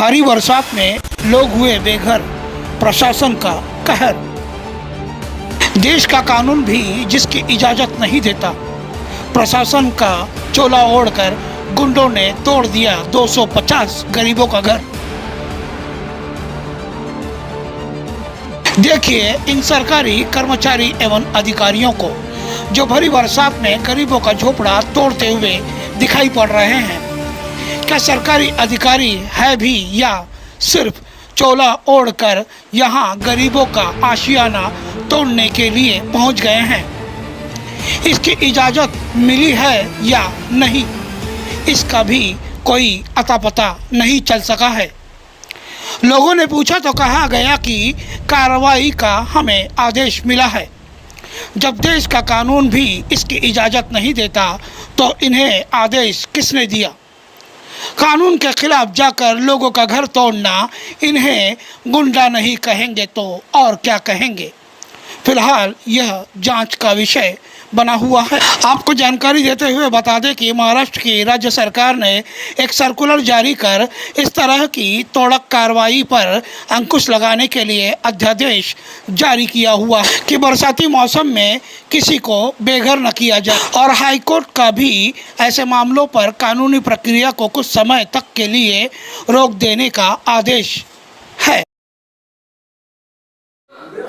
भारी बरसात में लोग हुए बेघर, प्रशासन का कहर। देश का कानून भी जिसकी इजाजत नहीं देता, प्रशासन का चोला ओढ़कर गुंडों ने तोड़ दिया 250 गरीबों का घर। देखिए इन सरकारी कर्मचारी एवं अधिकारियों को जो भरी बरसात में गरीबों का झोपड़ा तोड़ते हुए दिखाई पड़ रहे हैं। क्या सरकारी अधिकारी है भी या सिर्फ चोला ओढ़कर यहाँ गरीबों का आशियाना तोड़ने के लिए पहुँच गए हैं? इसकी इजाज़त मिली है या नहीं, इसका भी कोई अता पता नहीं चल सका है। लोगों ने पूछा तो कहा गया कि कार्रवाई का हमें आदेश मिला है। जब देश का कानून भी इसकी इजाज़त नहीं देता तो इन्हें आदेश किसने दिया? कानून के खिलाफ जाकर लोगों का घर तोड़ना इन्हें गुंडा नहीं कहेंगे तो और क्या कहेंगे? फिलहाल यह जांच का विषय बना हुआ है। आपको जानकारी देते हुए बता दें कि महाराष्ट्र की राज्य सरकार ने एक सर्कुलर जारी कर इस तरह की तोड़क कार्रवाई पर अंकुश लगाने के लिए अध्यादेश जारी किया हुआ है कि बरसाती मौसम में किसी को बेघर न किया जाए। और हाईकोर्ट का भी ऐसे मामलों पर कानूनी प्रक्रिया को कुछ समय तक के लिए रोक देने का आदेश है।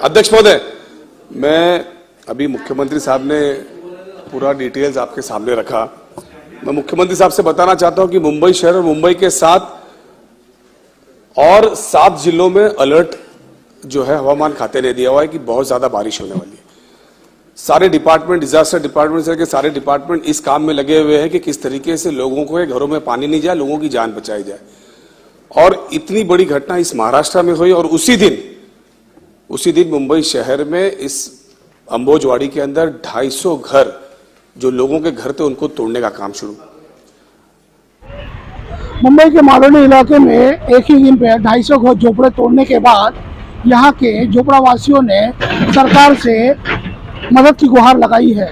अध्यक्ष महोदय, मैं अभी मुख्यमंत्री साहब ने पूरा डिटेल्स आपके सामने रखा। मैं मुख्यमंत्री साहब से बताना चाहता हूं कि मुंबई शहर और मुंबई के साथ और 7 जिलों में अलर्ट जो है हवामान खाते ने दिया हुआ है कि बहुत ज्यादा बारिश होने वाली है। सारे डिपार्टमेंट, डिजास्टर डिपार्टमेंट से के सारे डिपार्टमेंट इस काम में लगे हुए हैं कि किस तरीके से लोगों को घरों में पानी नहीं जाए, लोगों की जान बचाई जाए। और इतनी बड़ी घटना इस महाराष्ट्र में हुई और उसी दिन मुंबई शहर में इस अंबोजवाड़ी के अंदर 250 घर जो लोगों के घर थे उनको तोड़ने का काम शुरू। मुंबई के मालोनी इलाके में एक ही दिन पे 250 घर झोपड़े तोड़ने के बाद यहाँ के झोपड़ा वासियों ने सरकार से मदद की गुहार लगाई है।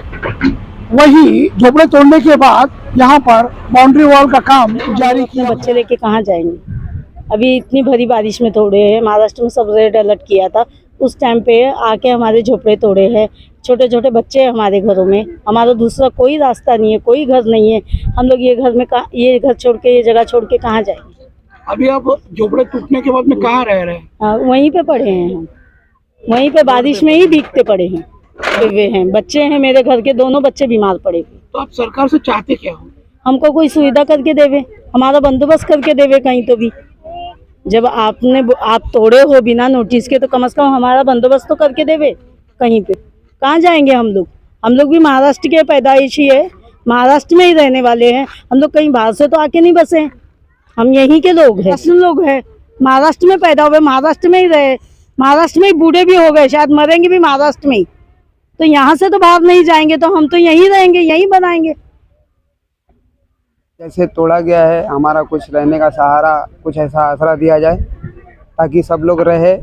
वही झोपड़े तोड़ने के बाद यहाँ पर बाउंड्री वॉल का काम जारी किया। बच्चे लेके कहाँ जाएंगे? अभी इतनी भरी बारिश में तोड़े हैं। महाराष्ट्र में सब रेड अलर्ट किया था, उस टाइम पे आके हमारे झोपड़े तोड़े हैं। छोटे छोटे बच्चे हैं हमारे घरों में। हमारा दूसरा कोई रास्ता नहीं है, कोई घर नहीं है। हम लोग ये घर छोड़ के, ये जगह छोड़ के कहाँ जाएंगे? अभी आप झोपड़े टूटने के बाद में कहाँ रह रहे हैं? वहीं पे पड़े हैं हम, वहीं पे बारिश में ही भीगते पड़े हैं। वे हैं बच्चे हैं मेरे घर के, दोनों बच्चे बीमार पड़े हुए। तो आप सरकार से चाहते क्या हो? हमको कोई सुविधा करके देवे, हमारा बंदोबस्त करके देवे कहीं तो भी। जब आप तोड़े हो बिना नोटिस के तो कम से कम हमारा बंदोबस्त तो करके देवे कहीं पे। कहाँ जाएंगे हम लोग? हम लोग भी महाराष्ट्र के पैदाइशी है, महाराष्ट्र में ही रहने वाले हैं। हम लोग कहीं बाहर से तो आके नहीं बसे हैं, हम यहीं के लोग हैं। असली लोग हैं, महाराष्ट्र में पैदा हुए, महाराष्ट्र में ही रहे, महाराष्ट्र में ही बूढ़े भी हो गए, शायद मरेंगे भी महाराष्ट्र में ही। तो यहाँ से तो बाहर नहीं जाएंगे, तो हम तो यहीं रहेंगे, यहीं बनाएंगे। जैसे तोड़ा गया है, हमारा कुछ रहने का सहारा, कुछ ऐसा आसरा दिया जाए ताकि सब लोग रहे,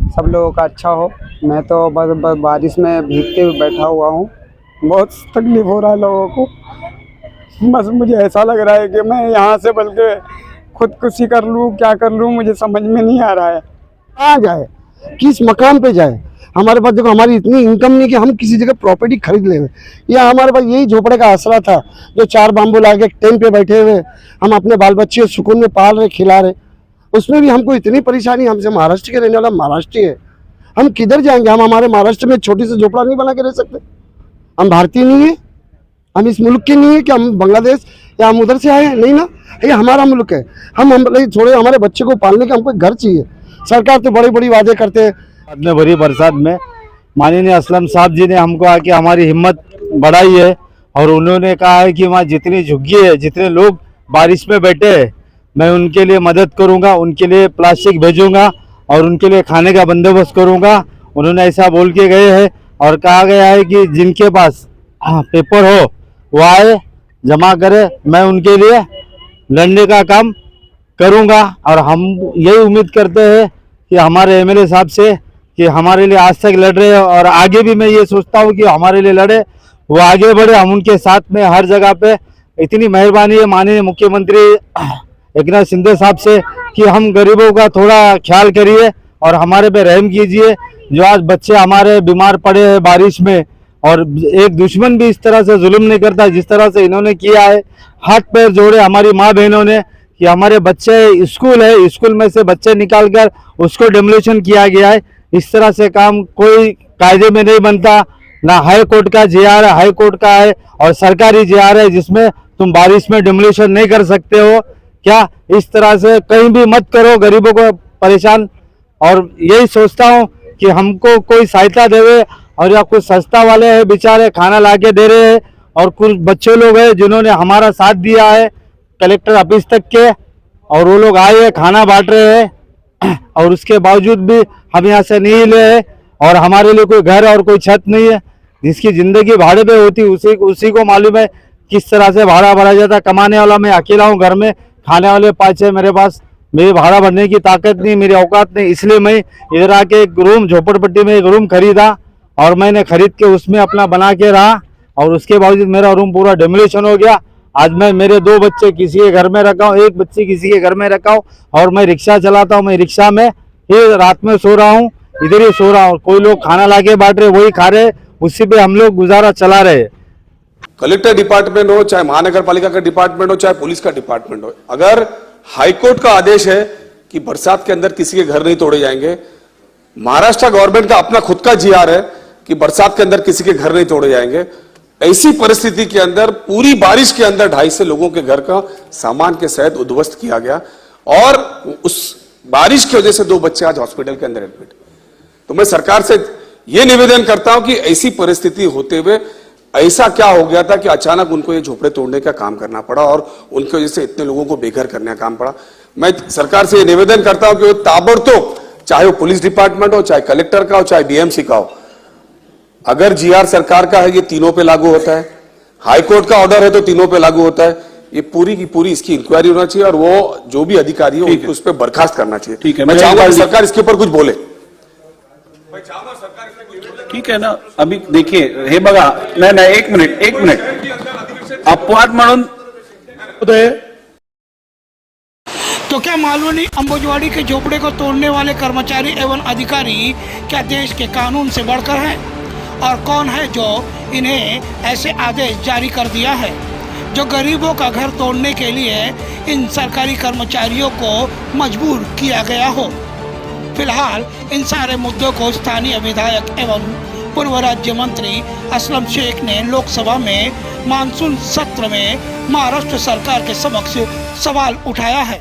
सब लोगों का अच्छा हो। मैं तो बस बारिश में भीगते हुए बैठा हुआ हूँ, बहुत तकलीफ हो रहा है लोगों को। बस मुझे ऐसा लग रहा है कि मैं यहाँ से बल्कि खुदकुशी कर लूँ, क्या कर लूँ, मुझे समझ में नहीं आ रहा है। कहाँ जाए, किस मकाम पे जाए? हमारे पास देखो, हमारी इतनी इनकम नहीं कि हम किसी जगह प्रॉपर्टी खरीद लें। या हमारे पास यही झोपड़े का आसरा था, जो 4 बाम्बू ला के टेंट पे बैठे हुए हम अपने बाल बच्चे सुकून में पाल रहे, खिला रहे। उसमें भी हमको इतनी परेशानी। हमसे महाराष्ट्र के रहने वाला महाराष्ट्री है, हम किधर जाएंगे? हम हमारे महाराष्ट्र में छोटी सी झोपड़ा नहीं बना के रह सकते? हम भारतीय नहीं है? हम इस मुल्क के नहीं है कि हम बांग्लादेश या हम उधर से आए हैं? नहीं ना, ये हमारा मुल्क है। हम थोड़े हमारे बच्चे को पालने के हमको घर चाहिए। सरकार तो बड़े बड़ी वादे करते हैं। में भरी बरसात में माननीय असलम साहब जी ने हमको आके हमारी हिम्मत बढ़ाई है और उन्होंने कहा है कि वहाँ जितनी झुग्गी है, जितने लोग बारिश में बैठे हैं, मैं उनके लिए मदद करूँगा, उनके लिए प्लास्टिक भेजूँगा और उनके लिए खाने का बंदोबस्त करूँगा। उन्होंने ऐसा बोल के गए हैं और कहा गया है कि जिनके पास पेपर हो वो आए, जमा करे, मैं उनके लिए लड़ने का काम करूँगा। और हम यही उम्मीद करते हैं कि हमारे एमएलए साहब से कि हमारे लिए आज तक लड़ रहे हैं और आगे भी मैं ये सोचता हूँ कि हमारे लिए लड़े, वो आगे बढ़े, हम उनके साथ में हर जगह पे। इतनी मेहरबानी है माननीय मुख्यमंत्री एकनाथ शिंदे साहब से कि हम गरीबों का थोड़ा ख्याल करिए और हमारे पे रहम कीजिए। जो आज बच्चे हमारे बीमार पड़े हैं बारिश में, और एक दुश्मन भी इस तरह से जुल्म नहीं करता जिस तरह से इन्होंने किया है। हाथ पैर जोड़े हमारी माँ बहनों ने कि हमारे बच्चे स्कूल है, स्कूल में से बच्चे निकाल कर उसको डेमोलिशन किया गया है। इस तरह से काम कोई कायदे में नहीं बनता। ना हाई कोर्ट का JR है, हाई कोर्ट का है, और सरकारी JR है जिसमें तुम बारिश में डेमोलिशन नहीं कर सकते हो। क्या इस तरह से कहीं भी मत करो गरीबों को परेशान। और यही सोचता हूँ कि हमको कोई सहायता देवे, और या कुछ सस्ता वाले हैं बेचारे खाना ला के दे रहे हैं, और कुछ बच्चे लोग हैं जिन्होंने हमारा साथ दिया है कलेक्टर ऑफिस तक के, और वो लोग आए हैं खाना बांट रहे हैं, और उसके बावजूद भी हम यहाँ से नहीं ले हैं। और हमारे लिए कोई घर और कोई छत नहीं है। जिसकी जिंदगी भाड़े पे होती उसी को मालूम है किस तरह से भाड़ा भरा जाता। कमाने वाला मैं अकेला हूँ घर में, खाने वाले 5-6 मेरे पास, मेरी भाड़ा भरने की ताकत नहीं, मेरी औकात नहीं। इसलिए मैं इधर आके एक रूम झोपड़पट्टी में एक रूम खरीदा, और मैंने खरीद के उसमें अपना बना के रहा, और उसके बावजूद मेरा रूम पूरा डेमोलिशन हो गया। आज मैं मेरे 2 बच्चे किसी के घर में रखा हूँ, 1 बच्ची किसी के घर में रखा हूँ, और मैं रिक्शा चलाता हूँ। मैं रिक्शा में ही रात में सो रहा हूँ, इधर ही सो रहा हूँ। कोई लोग खाना लाके बांट रहे, वही खा रहे, उसी पे हम लोग गुजारा चला रहे। कलेक्टर डिपार्टमेंट हो, चाहे महानगर पालिका का डिपार्टमेंट हो, चाहे पुलिस का डिपार्टमेंट हो, अगर हाईकोर्ट का आदेश है कि बरसात के अंदर किसी के घर नहीं तोड़े जाएंगे, महाराष्ट्र गवर्नमेंट का अपना खुद का JR है कि बरसात के अंदर किसी के घर नहीं तोड़े जाएंगे, ऐसी परिस्थिति के अंदर पूरी बारिश के अंदर 250 लोगों के घर का सामान के सहित उद्ध्वस्त किया गया, और उस बारिश की वजह से 2 बच्चे आज हॉस्पिटल के अंदर एडमिट। तो मैं सरकार से यह निवेदन करता हूं कि ऐसी परिस्थिति होते हुए ऐसा क्या हो गया था कि अचानक उनको ये झोपड़े तोड़ने का काम करना पड़ा, और उनकी वजह से इतने लोगों को बेघर करने का काम पड़ा। मैं सरकार से निवेदन करता हूं कि वो ताबड़तोड़, चाहे वो पुलिस डिपार्टमेंट हो, चाहे कलेक्टर का हो, चाहे BMC का हो, अगर JR सरकार का है ये तीनों पे लागू होता है, हाईकोर्ट का ऑर्डर है तो तीनों पे लागू होता है। ये पूरी की पूरी इसकी इंक्वायरी होना चाहिए, और वो जो भी अधिकारी हो उस पर बर्खास्त करना चाहिए। ठीक है, मैं चाहूंगा कि सरकार इसके ऊपर कुछ बोले। ठीक है ना। अभी देखिए हे बघा, नाही एक मिनिट अपवाद म्हणून तो क्या मालवनी अंबुजवाड़ी के झोपड़े को तोड़ने वाले कर्मचारी एवं अधिकारी क्या देश के कानून से बढ़कर हैं? और कौन है जो इन्हें ऐसे आदेश जारी कर दिया है जो गरीबों का घर तोड़ने के लिए इन सरकारी कर्मचारियों को मजबूर किया गया हो? फिलहाल इन सारे मुद्दों को स्थानीय विधायक एवं पूर्व राज्य मंत्री असलम शेख ने लोकसभा में मानसून सत्र में महाराष्ट्र सरकार के समक्ष सवाल उठाया है।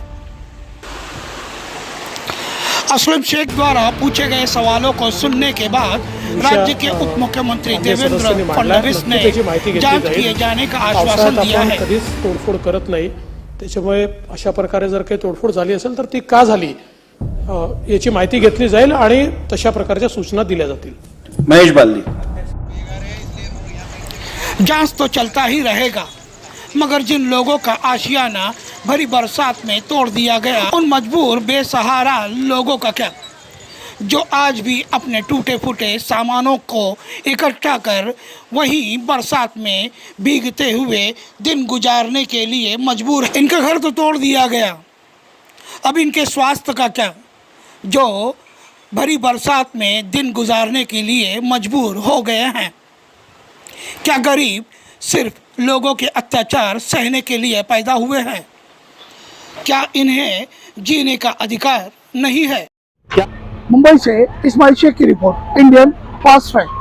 असलम शेख द्वारा पूछे गए सवालों को सुनने के बाद राज्य के उप मुख्यमंत्री देवेंद्र फडणवीस ने जांच किए जाने का आश्वासन दिया है। कधीच तोडफोड करत नाही, त्याच्यामुळे अशा प्रकारे जर काही तोडफोड झाली असेल तर ती का झाली याची माहिती घेतली जाईल आणि तशा प्रकारच्या सूचना दिल्या जातील। महेश बालदी। जांच तो चलता ही रहेगा, मगर जिन लोगों का आशियाना भरी बरसात में तोड़ दिया गया, उन मजबूर बेसहारा लोगों का क्या, जो आज भी अपने टूटे फूटे सामानों को इकट्ठा कर वही बरसात में भीगते हुए दिन गुजारने के लिए मजबूर है। इनका घर तो तोड़ दिया गया, अब इनके स्वास्थ्य का क्या, जो भरी बरसात में दिन गुजारने के लिए मजबूर हो गए हैं। क्या गरीब सिर्फ लोगों के अत्याचार सहने के लिए पैदा हुए हैं? क्या इन्हें जीने का अधिकार नहीं है? मुंबई से इस्माइल शेख की रिपोर्ट, इंडियन फास्ट फैक्ट।